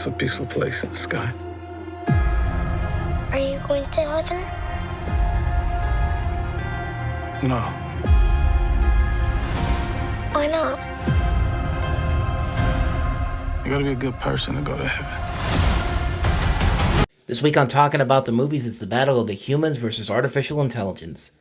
a peaceful place in the sky. Are you going to heaven? No. Why not? You gotta be a good person to go to heaven. This week on Talking About the Movies, it's the battle of the humans versus artificial intelligence.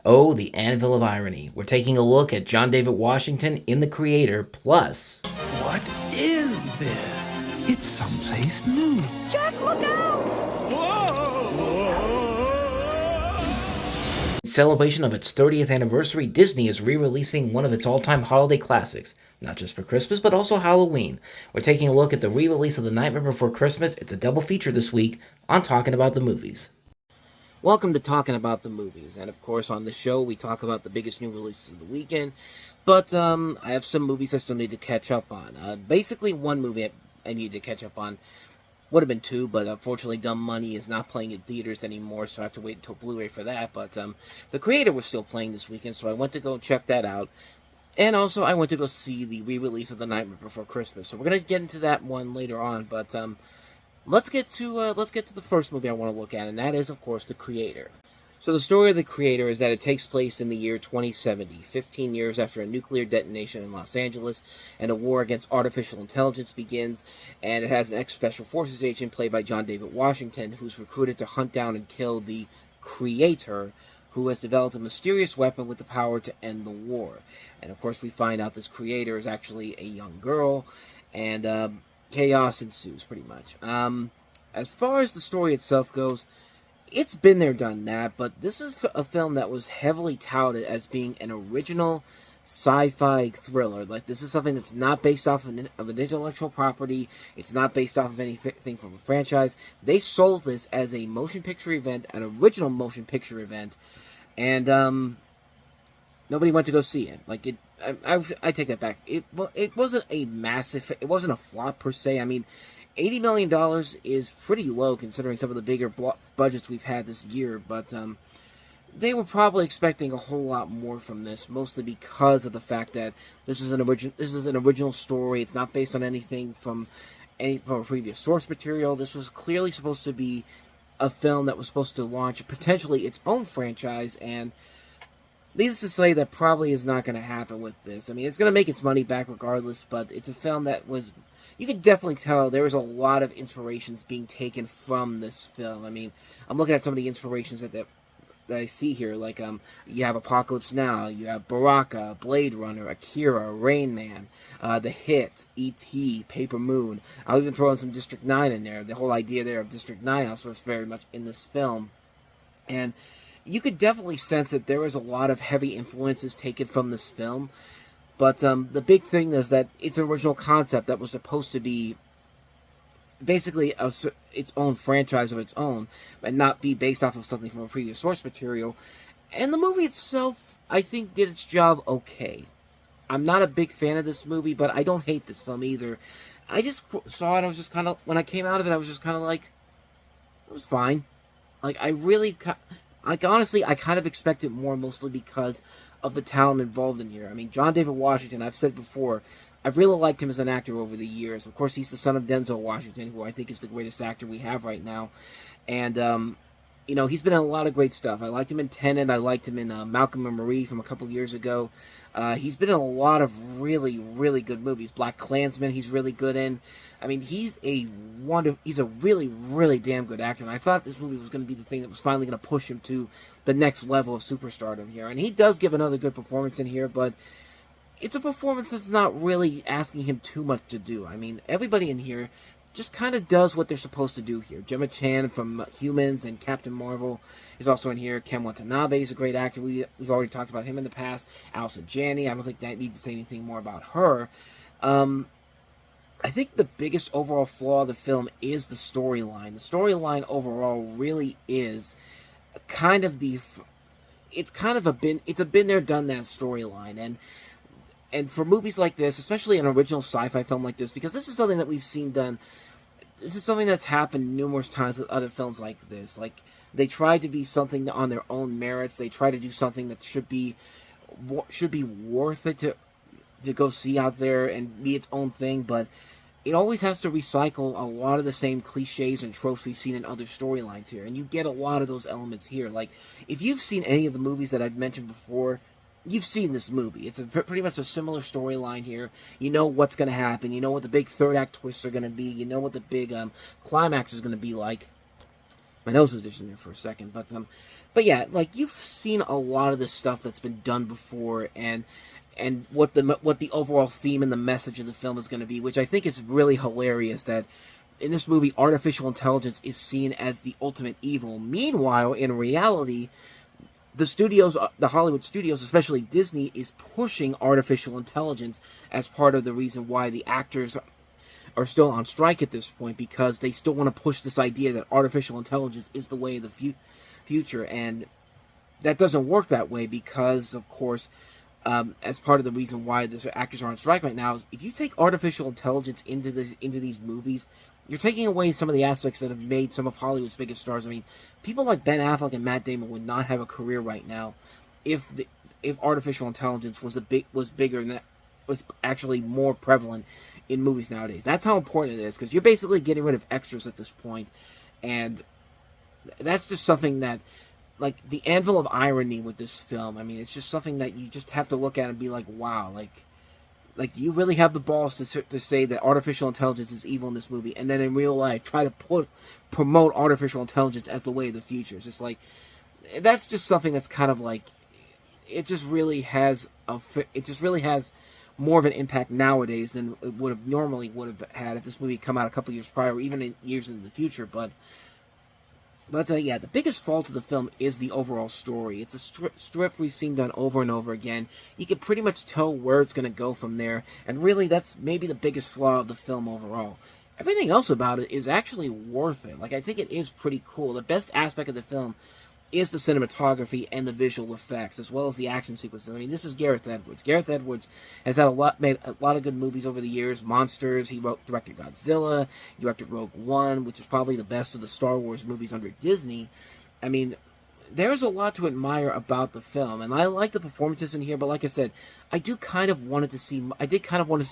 Oh, the anvil of irony. We're taking a look at John David Washington in The Creator, plus... What is this? It's someplace new. Jack, look out! In celebration of its 30th anniversary, Disney is re-releasing one of its all-time holiday classics, not just for Christmas, but also Halloween. We're taking a look at the re-release of The Nightmare Before Christmas. It's a double feature this week on Talking About the Movies. Welcome to Talking About the Movies, and of course on the show we talk about the biggest new releases of the weekend, but I have some movies I still need to catch up on. Basically one movie I need to catch up on. Would have been two, but unfortunately Dumb Money is not playing in theaters anymore, so I have to wait until Blu-ray for that. But The Creator was still playing this weekend, so I went to go check that out. And also, I went to go see the re-release of The Nightmare Before Christmas. So we're going to get into that one later on, but let's get to the first movie I want to look at, and that is, of course, The Creator. So the story of The Creator is that it takes place in the year 2070, 15 years after a nuclear detonation in Los Angeles, and a war against artificial intelligence begins, and it has an ex-Special Forces agent played by John David Washington, who's recruited to hunt down and kill the Creator, who has developed a mysterious weapon with the power to end the war. And of course we find out this Creator is actually a young girl, and chaos ensues, pretty much. As far as the story itself goes, it's been there, done that, but this is a film that was heavily touted as being an original sci-fi thriller. Like, this is something that's not based off of an intellectual property. It's not based off of anything from a franchise. They sold this as a motion picture event, an original motion picture event, and nobody went to go see it. Like, I take that back. It wasn't a massive, it wasn't a flop per se. I mean, $80 million is pretty low considering some of the bigger budgets we've had this year, but they were probably expecting a whole lot more from this, mostly because of the fact that this is an original story. It's not based on anything from a previous source material. This was clearly supposed to be a film that was supposed to launch potentially its own franchise, and needless to say, that probably is not going to happen with this. I mean, it's going to make its money back regardless, but it's a film that was... You can definitely tell there was a lot of inspirations being taken from this film. I mean, I'm looking at some of the inspirations that I see here. Like, you have Apocalypse Now, you have Baraka, Blade Runner, Akira, Rain Man, The Hit, E.T., Paper Moon. I'll even throw in some District 9 in there. The whole idea there of District 9 also is very much in this film. And you could definitely sense that there was a lot of heavy influences taken from this film. But the big thing is that it's an original concept that was supposed to be basically its own franchise of its own, and not be based off of something from a previous source material. And the movie itself, I think, did its job okay. I'm not a big fan of this movie, but I don't hate this film either. I just saw it, I was just kind of, when I came out of it, I was just kind of like, it was fine. Like, honestly, I kind of expected more, mostly because of the talent involved in here. I mean, John David Washington, I've said before, I've really liked him as an actor over the years. Of course, he's the son of Denzel Washington, who I think is the greatest actor we have right now. And, you know, he's been in a lot of great stuff. I liked him in Tenet. I liked him in Malcolm and Marie from a couple years ago. He's been in a lot of really, really good movies. Black Klansman, he's really good in. I mean, he's a really, really damn good actor, and I thought this movie was going to be the thing that was finally going to push him to the next level of superstardom here. And he does give another good performance in here, but it's a performance that's not really asking him too much to do. I mean, everybody in here just kind of does what they're supposed to do here. Gemma Chan from Humans and Captain Marvel is also in here. Ken Watanabe is a great actor. We've already talked about him in the past. Allison Janney, I don't think I need to say anything more about her. I think the biggest overall flaw of the film is the storyline. The storyline overall really is kind of it's a been there, done that storyline. And for movies like this, especially an original sci-fi film like this, because this is something that we've seen done, this is something that's happened numerous times with other films like this. Like, they try to be something on their own merits. They try to do something that should be worth it to go see out there and be its own thing, but it always has to recycle a lot of the same cliches and tropes we've seen in other storylines here, and you get a lot of those elements here. Like, if you've seen any of the movies that I've mentioned before, you've seen this movie. It's pretty much a similar storyline here. You know what's going to happen. You know what the big third act twists are going to be. You know what the big climax is going to be like. My nose was itching there for a second, but yeah, like, you've seen a lot of this stuff that's been done before, and what the overall theme and the message of the film is going to be, which I think is really hilarious. That in this movie, artificial intelligence is seen as the ultimate evil. Meanwhile, in reality, the Hollywood studios, especially Disney, is pushing artificial intelligence as part of the reason why the actors are still on strike at this point, because they still want to push this idea that artificial intelligence is the way of the future, and that doesn't work that way because, of course, as part of the reason why the actors are on strike right now, is if you take artificial intelligence into these movies, you're taking away some of the aspects that have made some of Hollywood's biggest stars. I mean, people like Ben Affleck and Matt Damon would not have a career right now if artificial intelligence was bigger and that was actually more prevalent in movies nowadays. That's how important it is, because you're basically getting rid of extras at this point, and that's just something that, like, the anvil of irony with this film. I mean, it's just something that you just have to look at and be like, wow, like you really have the balls to say that artificial intelligence is evil in this movie, and then in real life try to promote artificial intelligence as the way of the future. It's just like, that's just something that's kind of like, it just really has more of an impact nowadays than it would have had if this movie had come out a couple years prior, or even in years into the future. But yeah, the biggest fault of the film is the overall story. It's a strip we've seen done over and over again. You can pretty much tell where it's going to go from there, and really that's maybe the biggest flaw of the film overall. Everything else about it is actually worth it. Like, I think it is pretty cool. The best aspect of the film is the cinematography and the visual effects, as well as the action sequences. I mean, this is Gareth Edwards. Gareth Edwards has made a lot of good movies over the years. Monsters, he directed Godzilla, he directed Rogue One, which is probably the best of the Star Wars movies under Disney. I mean, there's a lot to admire about the film, and I like the performances in here, but like I said, I did kind of want to see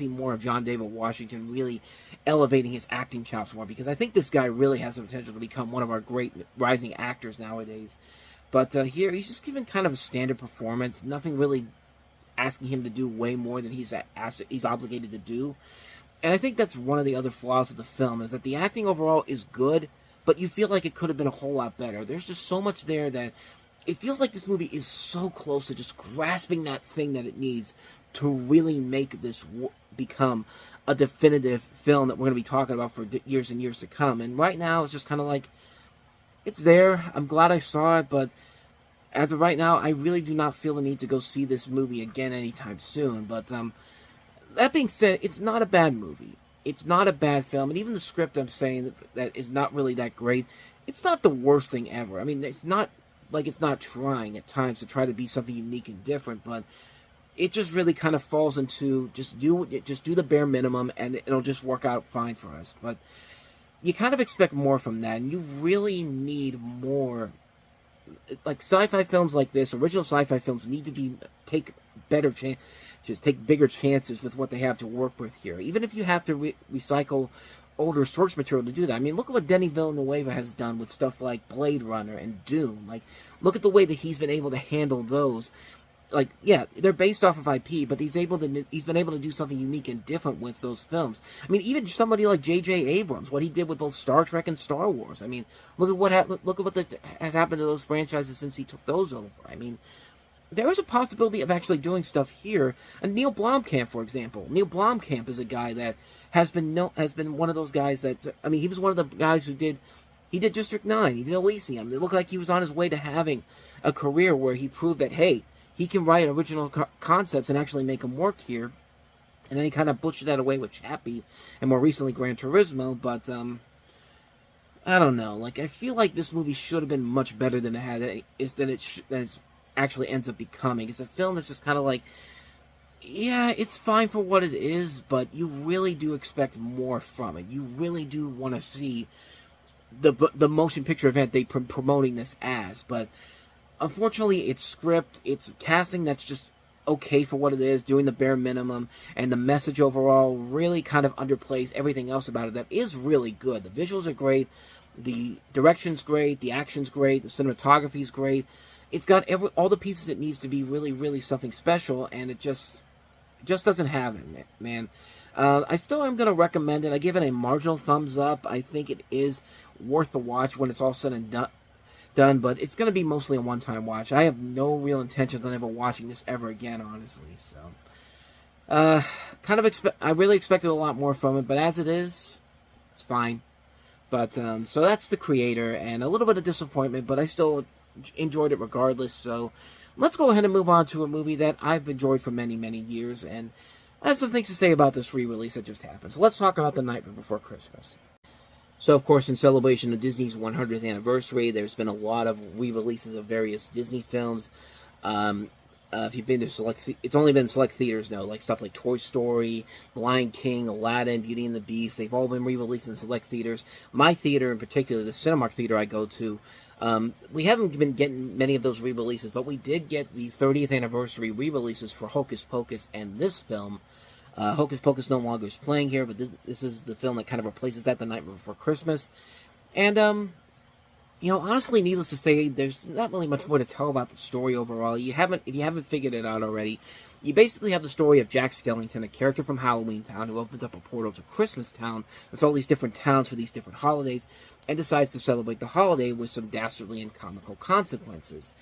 more of John David Washington really elevating his acting chops more, because I think this guy really has the potential to become one of our great rising actors nowadays. But here, he's just given kind of a standard performance, nothing really asking him to do way more than he's obligated to do. And I think that's one of the other flaws of the film, is that the acting overall is good, but you feel like it could have been a whole lot better. There's just so much there that it feels like this movie is so close to just grasping that thing that it needs to really make this become a definitive film that we're going to be talking about for years and years to come. And right now, it's just kind of like, it's there. I'm glad I saw it, but as of right now, I really do not feel the need to go see this movie again anytime soon. But that being said, it's not a bad movie. It's not a bad film, and even the script, I'm saying that is not really that great. It's not the worst thing ever. I mean, it's not like it's not trying at times to try to be something unique and different, but it just really kind of falls into just do the bare minimum, and it'll just work out fine for us. But you kind of expect more from that, and you really need more. Like, sci-fi films like this, original sci-fi films, need to take better chances. Just take bigger chances with what they have to work with here. Even if you have to recycle older source material to do that. I mean, look at what Denis Villeneuve has done with stuff like Blade Runner and Dune. Like, look at the way that he's been able to handle those. Like, yeah, they're based off of IP, but he's been able to do something unique and different with those films. I mean, even somebody like J.J. Abrams, what he did with both Star Trek and Star Wars. I mean, look at what has happened to those franchises since he took those over. I mean, there is a possibility of actually doing stuff here. And Neil Blomkamp, for example. Neil Blomkamp is a guy that has been one of those guys that, I mean, he was one of the guys who did District 9, he did Elysium. It looked like he was on his way to having a career where he proved that, hey, he can write original concepts and actually make them work here. And then he kind of butchered that away with Chappie, and more recently Gran Turismo. But I don't know. Like, I feel like this movie should have been much better than it actually ends up becoming. It's a film that's just kind of like, yeah, it's fine for what it is, but you really do expect more from it. You really do want to see the motion picture event they promoting this as. But unfortunately, it's script, it's casting that's just okay for what it is, doing the bare minimum, and the message overall really kind of underplays everything else about it that is really good. The visuals are great, the direction's great, the action's great, the cinematography's great. It's got all the pieces it needs to be really, really something special, and it just doesn't have it, man. I still am going to recommend it. I give it a marginal thumbs up. I think it is worth the watch when it's all said and done, but it's going to be mostly a one-time watch. I have no real intentions on ever watching this ever again, honestly. So, I really expected a lot more from it, but as it is, it's fine. But so that's The Creator, and a little bit of disappointment, but I still enjoyed it regardless. So let's go ahead and move on to a movie that I've enjoyed for many, many years, and I have some things to say about this re-release that just happened. So let's talk about The Nightmare Before Christmas. So, of course, in celebration of Disney's 100th anniversary, there's been a lot of re-releases of various Disney films. If you've been to it's only been select theaters, though, like stuff like Toy Story, Lion King, Aladdin, Beauty and the Beast. They've all been re-released in select theaters. My theater, in particular, the Cinemark theater I go to, we haven't been getting many of those re-releases, but we did get the 30th anniversary re-releases for Hocus Pocus and this film. Hocus Pocus no longer is playing here, but this is the film that kind of replaces that, The Nightmare Before Christmas. And, honestly, needless to say, there's not really much more to tell about the story overall. If you haven't figured it out already, you basically have the story of Jack Skellington, a character from Halloween Town, who opens up a portal to Christmas Town. There's all these different towns for these different holidays, and decides to celebrate the holiday with some dastardly and comical consequences.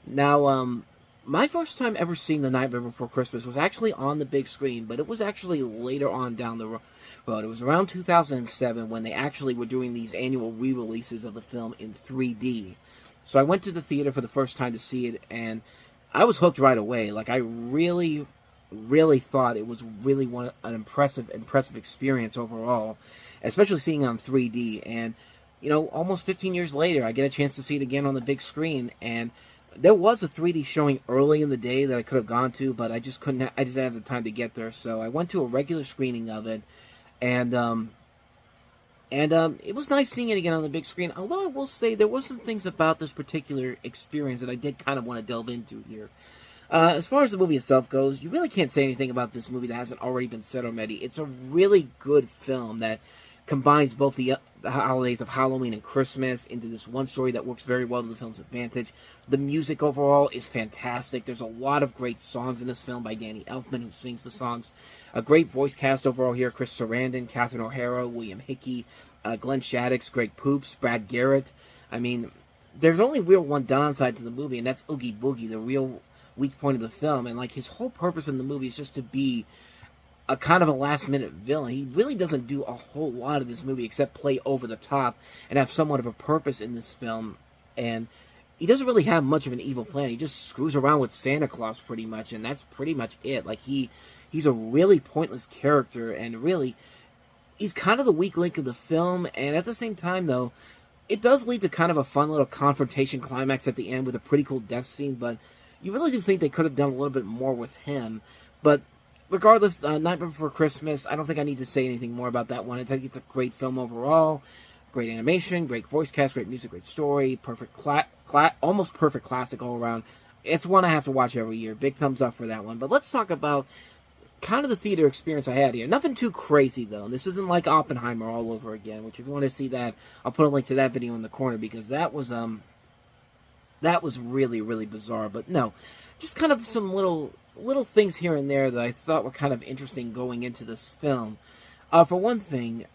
Now, my first time ever seeing The Nightmare Before Christmas was actually on the big screen, but it was actually later on down the road. It was around 2007 when they actually were doing these annual re-releases of the film in 3D. So I went to the theater for the first time to see it, and I was hooked right away. Like, I really, really thought it was really an impressive experience overall, especially seeing it on 3D. And, almost 15 years later, I get a chance to see it again on the big screen, and there was a 3D showing early in the day that I could have gone to, but I just didn't have the time to get there. So I went to a regular screening of it, and it was nice seeing it again on the big screen. Although I will say there were some things about this particular experience that I did kind of want to delve into here. As far as the movie itself goes, you really can't say anything about this movie that hasn't already been said already. It's a really good film that combines both the holidays of Halloween and Christmas into this one story that works very well to the film's advantage. The music overall is fantastic. There's a lot of great songs in this film by Danny Elfman, who sings the songs. A great voice cast overall here: Chris Sarandon, Catherine O'Hara, William Hickey, Glenn Shaddix, Greg Proops, Brad Garrett. I mean, there's only real one downside to the movie, and that's Oogie Boogie, the real weak point of the film. And his whole purpose in the movie is just to be a kind of a last-minute villain. He really doesn't do a whole lot of this movie except play over the top and have somewhat of a purpose in this film. And he doesn't really have much of an evil plan. He just screws around with Santa Claus pretty much, and that's pretty much it. He's a really pointless character, and really, he's kind of the weak link of the film. And at the same time, though, it does lead to kind of a fun little confrontation climax at the end with a pretty cool death scene, but you really do think they could have done a little bit more with him. But regardless, Nightmare Before Christmas, I don't think I need to say anything more about that one. I think it's a great film overall. Great animation, great voice cast, great music, great story, almost perfect classic all around. It's one I have to watch every year. Big thumbs up for that one. But let's talk about kind of the theater experience I had here. Nothing too crazy, though. This isn't like Oppenheimer all over again, which if you want to see that, I'll put a link to that video in the corner, because that was really, really bizarre. But no, just kind of some little things here and there that I thought were kind of interesting going into this film. For one thing,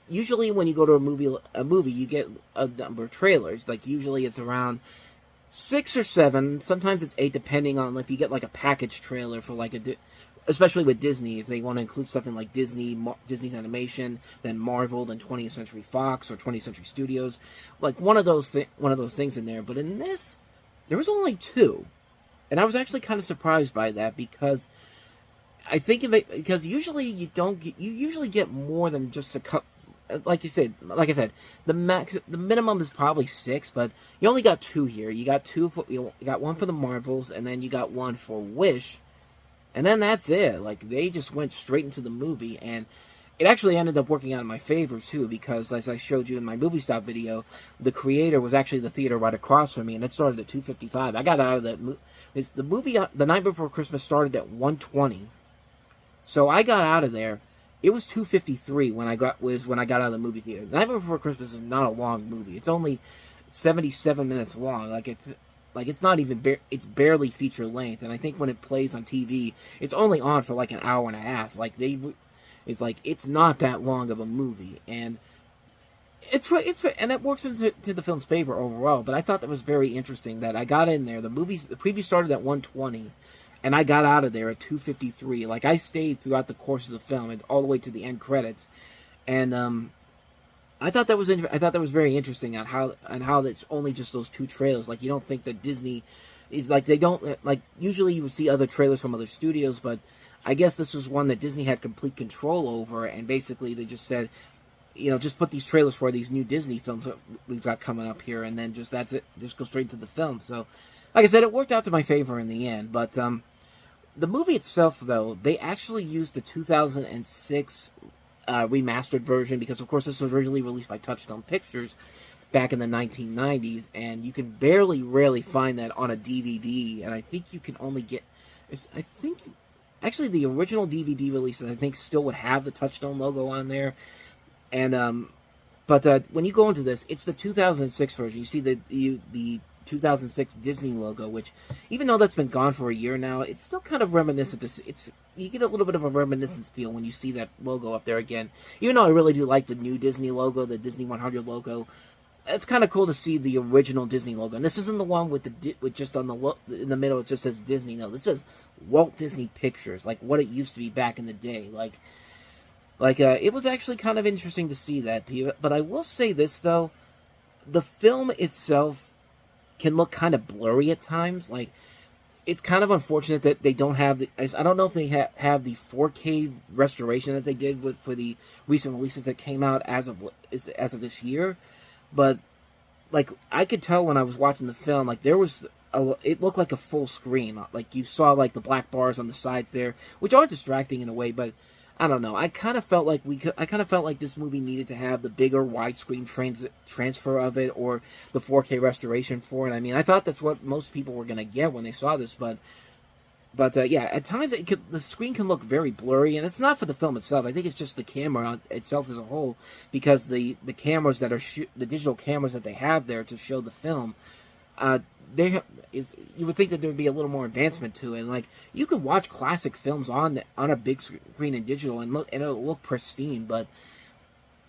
usually when you go to a movie, you get a number of trailers. Like, usually it's around 6 or 7, sometimes it's 8, depending on if you get like a package trailer for especially with Disney, if they want to include something like Disney's animation, then Marvel, then 20th Century Fox or 20th Century Studios, like one of those things in there. But in this, there was only 2. And I was actually kind of surprised by that, because I think because usually you usually get more than just a cup. Like I said, the minimum is probably 6, but you only got 2 here. You got one for the Marvels, and then you got one for Wish, and then that's it. Like, they just went straight into the movie, and it actually ended up working out in my favor, too, because, as I showed you in my movie stop video, The Creator was actually the theater right across from me, and it started at 2:55. I got out of that the movie, The Night Before Christmas, started at 1:20. So I got out of there. It was 2:53 when I got out of the movie theater. The Night Before Christmas is not a long movie. It's only 77 minutes long. It's not even it's barely feature length. And I think when it plays on TV, it's only on for like an hour and a half. It's not that long of a movie, and and that works into the film's favor overall. But I thought that was very interesting that I got in there. The preview started at 1:20. And I got out of there at 2:53. Like, I stayed throughout the course of the film, and all the way to the end credits. And I thought that was very interesting on how it's only just those two trailers. Like, you don't think that Disney is like, they don't, like, usually you would see other trailers from other studios, but I guess this was one that Disney had complete control over, and basically they just said, just put these trailers for these new Disney films that we've got coming up here, and then that's it. Just go straight to the film. So, like I said, it worked out to my favor in the end, but the movie itself, though, they actually used the 2006 remastered version, because, of course, this was originally released by Touchstone Pictures back in the 1990s, and you can rarely find that on a DVD, and I think you can only get, actually, the original DVD releases, I think, still would have the Touchstone logo on there, and, but when you go into this, it's the 2006 version. You see the 2006 Disney logo, which, even though that's been gone for a year now, it's still kind of reminiscent. You get a little bit of a reminiscence feel when you see that logo up there again. Even though I really do like the new Disney logo, the Disney 100 logo, it's kind of cool to see the original Disney logo. And this isn't the one with just on in the middle it just says Disney. No, this says Walt Disney Pictures, like what it used to be back in the day. It was actually kind of interesting to see that. But I will say this, though, the film itself can look kind of blurry at times. Like, it's kind of unfortunate that they don't have I don't know if they have the 4K restoration that they did for the recent releases that came out as of this year, but like, I could tell when I was watching the film, like, it looked like a full screen. Like, you saw like the black bars on the sides there, which are distracting in a way, but I don't know. I kind of felt like this movie needed to have the bigger widescreen transfer of it, or the 4K restoration for it. I mean, I thought that's what most people were gonna get when they saw this, but yeah, at times the screen can look very blurry, and it's not for the film itself. I think it's just the camera itself as a whole, because the cameras that are the digital cameras that they have there to show the film, you would think that there would be a little more advancement to it. And, like, you can watch classic films on a big screen in digital and it'll look pristine, but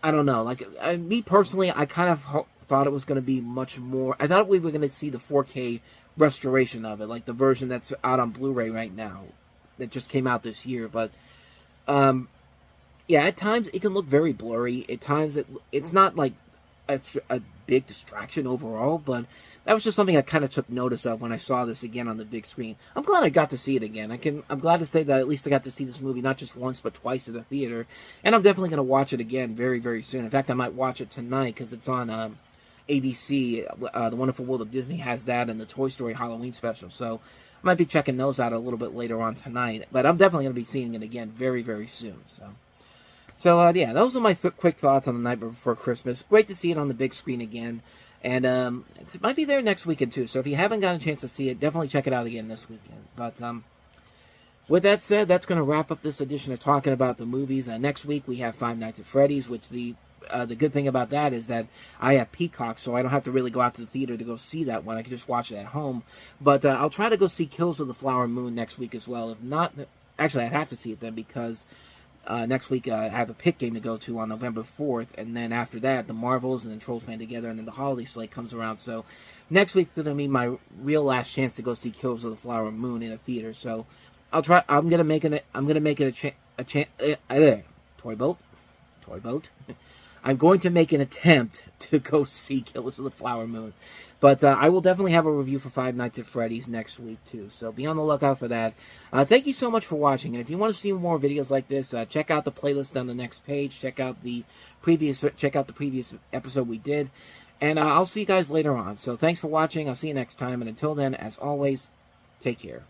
I don't know. Like, me personally, I kind of thought it was going to be much more. I thought we were going to see the 4K restoration of it, like the version that's out on Blu-ray right now, that just came out this year. But yeah, at times it can look very blurry. At times it's not like a big distraction overall, but that was just something I kind of took notice of when I saw this again on the big screen. I'm glad I got to see it again. I'm glad to say that at least I got to see this movie not just once but twice at the theater, and I'm definitely going to watch it again very, very soon. In fact, I might watch it tonight because it's on ABC. The Wonderful World of Disney has that, and the Toy Story Halloween special, so I might be checking those out a little bit later on tonight, but I'm definitely going to be seeing it again very, very soon. So yeah, those are my quick thoughts on The Night Before Christmas. Great to see it on the big screen again. And it might be there next weekend, too. So if you haven't gotten a chance to see it, definitely check it out again this weekend. But with that said, that's going to wrap up this edition of Talking About the Movies. Next week, we have Five Nights at Freddy's, which the good thing about that is that I have Peacock, so I don't have to really go out to the theater to go see that one. I can just watch it at home. But I'll try to go see Kills of the Flower Moon next week as well. If not, actually, I'd have to see it then, because next week I have a pit game to go to on November 4th, and then after that, the Marvels and then Trolls Band Together, and then the holiday slate comes around. So next week's going to be my real last chance to go see Kills of the Flower Moon in a theater. So I'll try. I'm going to make it a toy boat. I'm going to make an attempt to go see Killers of the Flower Moon. But I will definitely have a review for Five Nights at Freddy's next week, too. So be on the lookout for that. Thank you so much for watching. And if you want to see more videos like this, check out the playlist on the next page. Check out the previous episode we did. And I'll see you guys later on. So thanks for watching. I'll see you next time. And until then, as always, take care.